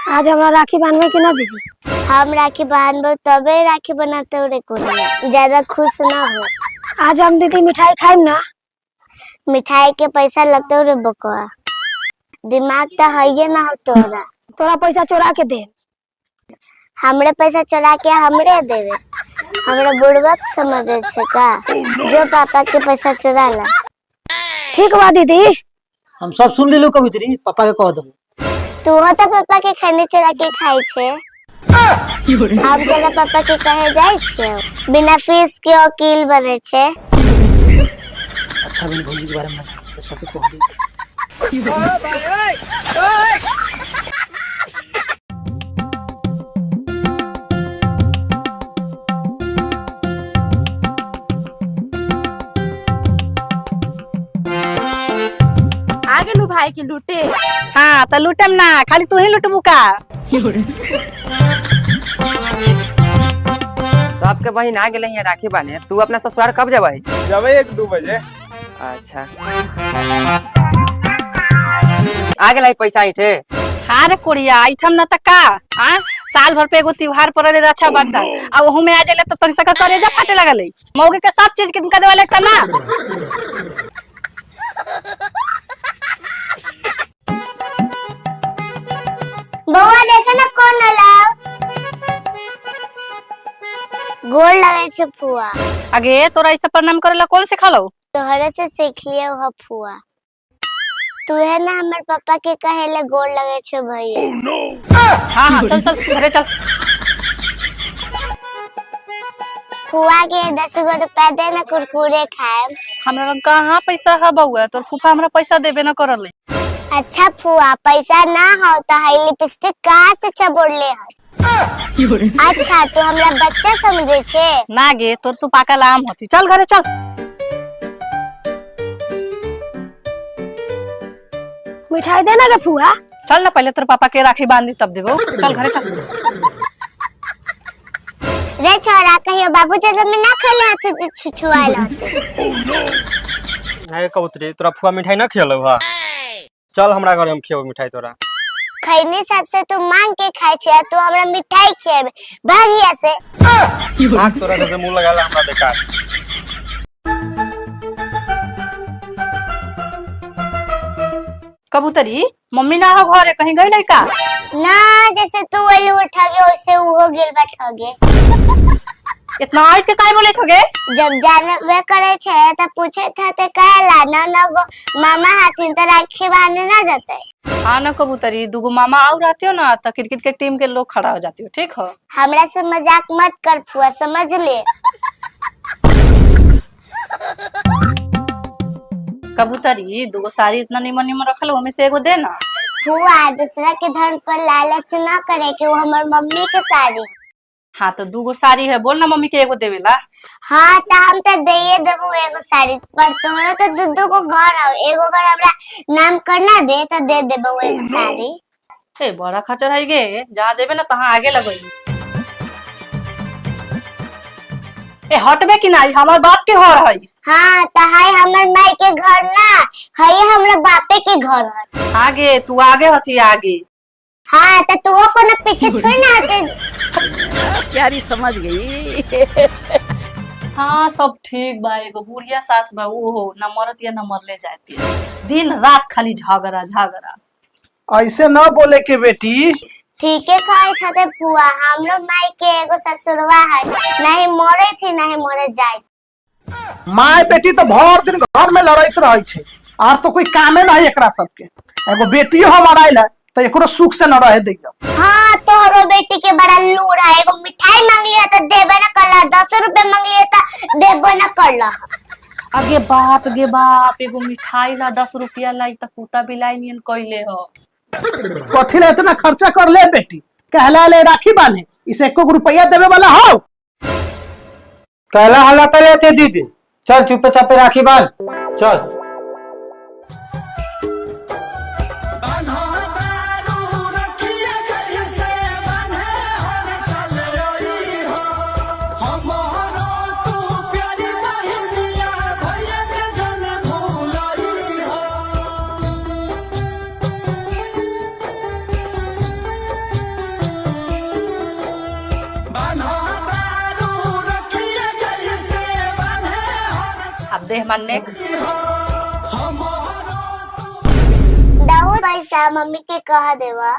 आज हमरा राखी बांधवे के ना दीदी। हम राखी बांधबो तबे राखी बनाते रे को ज्यादा खुश ना हो। आज हम दीदी मिठाई खाइम ना। मिठाई के पैसा लगते रे बकवा, दिमाग तो है ना हो तोरा। तोरा पैसा चोरा के दे। हमरे पैसा चोरा के हमरे देवे? हमरा बुड़बक समझे छे का जो पापा के पैसा चोरा ला। ठीक बा दीदी, हम सब सुन लेलु कवित्री, पापा के कह देबो। तू हो तो पापा के खाने चोरा के खाई छे। हम तेरा पापा के कहे जाय छे बिना फीस के वकील बने छे। अच्छा बहन भौजी के बारे में तो सब कह दी। आगे लू भाई की लूटे। हाँ तो लूटम ना, खाली तू ही लूटबू का। सबके बहिन आ गेले हैं राखी बाने। तू अपना ससुराल कब जबै? जबै 1-2 बजे। अच्छा आ गेलै पैसा इठे। हाँ रे कोड़िया, आइटम न त का। साल भर पे एगो त्योहार पड़े रक्षाबंधन, आ ओहू में आ जाले तो तनी सा करेजा फाटे लगले। मौगे के सब चीज किनका देवे लगता ना। बउआ देखा ना कौन लाओ। गोड़ लगे छे फुआ। आगे तोरा इस प्रणाम करेला कौन सिखालो? तोहरे से सीख लिया हो फुआ। तू है ना हमर पापा के कहेले गोड़ लगे छे भैया। हाँ हाँ चल चल घरे चल। फुआ के 10 गो रुपया दे ना कुरकुरे खाए। हमरा कहाँ पैसा है बउआ, तोर फूफा हमरा पैसा देबे न करले। अच्छा फुआ पैसा ना हो तो हाई लिपस्टिक कहाँ से चबोड़ले है? अच्छा तू हमरा बच्चा समझे छे ना गे, तोर तू पाका लाम होती। चल घरे चल। मिठाई देना के फुआ। चल ना पहले तोर पापा के राखी बांधी तब देबो। चल घरे चल। रे छोरा कहियो बाबू तो में ना खेले हाथ से छुछुआल होते। अरे कबूतरी तोरा फुआ मिठाई ना खियलौ हा? चल हमरा घर हम खियौ मिठाई तोरा। खैनी सबसे तू मांग के खाई छे, तू हमरा मिठाई खियाबे भागिया से। भाग तोरा से मुंह लगाला हमरा बेकार। कबूतरी मम्मी ना हो घरे, कहीं गई नहीं का? ना जैसे तू वाली उठा गे वैसे वो गेल बैठा गे। इतना आइट के काहे बोले छोगे? जब जानवे करे छे त पूछे था ते कहला ना गो मामा हाथिन त राखी बांधने ना जाते। हाँ ना कबूतरी, दुगो मामा और आते हो ना तो क्रिकेट के टीम के लोग खड़ा हो जाती हो। ठीक हो? हमरा से मजाक मत कर फुआ, समझ ले। कबूतरी दुगो साड़ी इतना निमन निमन रखल, हमें से एगो दे ना। फुआ दूसरा के धन पर लालच ना करे कि वो हमार मम्मी के साड़ी। हाँ तो दुगो साड़ी है, बोल ना मम्मी के एगो देवेला। हाँ तो हम तो दे देबो एगो साड़ी, पर तोहरा तो दू को घर हो, एगो घर हमरा नाम करना दे तो दे देबो एगो साड़ी। ए बड़ा खचर है गे, जहाँ जेबे ना तहाँ आगे लगई। ए हटबे कि नहीं, हमार बाप के घर है। हाँ तो हाय हमर माई के घर ना है, हमरा बापे के घर है। आगे तू आगे हथी आगे। हाँ तो तू को ना पीछे थोड़ी ना आते। प्यारी समझ गई। हाँ सब ठीक बा, एगो बुढ़िया सास बा, वो हो न मरत या न मरले जाती है, दिन रात खाली झगड़ा झगड़ा। ऐसे ना बोले के बेटी। ठीक है खाई खाते फुआ, हमरो माई के एगो ससुरवा है, नहीं मोरे थी नहीं मोरे जाए। माय बेटी तो भर दिन घर में लड़ाइत रहे छे, और तो कोई कामे नहीं एकरा सबके। एगो बेटी हो मराइल है तो एकरो सुख से न रहे दियो। हाँ तोहरो बेटी के बड़ा लूर है, एगो मिठाई मांग लिया तो देबे न करला, 10 रुपए मांग लिया तो देबे न करला। अगे बाप एगो मिठाई ला 10 रुपया लाई त कुत्ता बिलाई नियन कइले हो। कथी ले इतना खर्चा कर ले बेटी? कहला ले राखी बांधे, इसे 1 रुपया देवे वाला हो? कहला हल्ला करे थे दीदी। चल चुपे चापे राखी बांध चल। देह मानने दाऊ पैसा मम्मी के कह देवा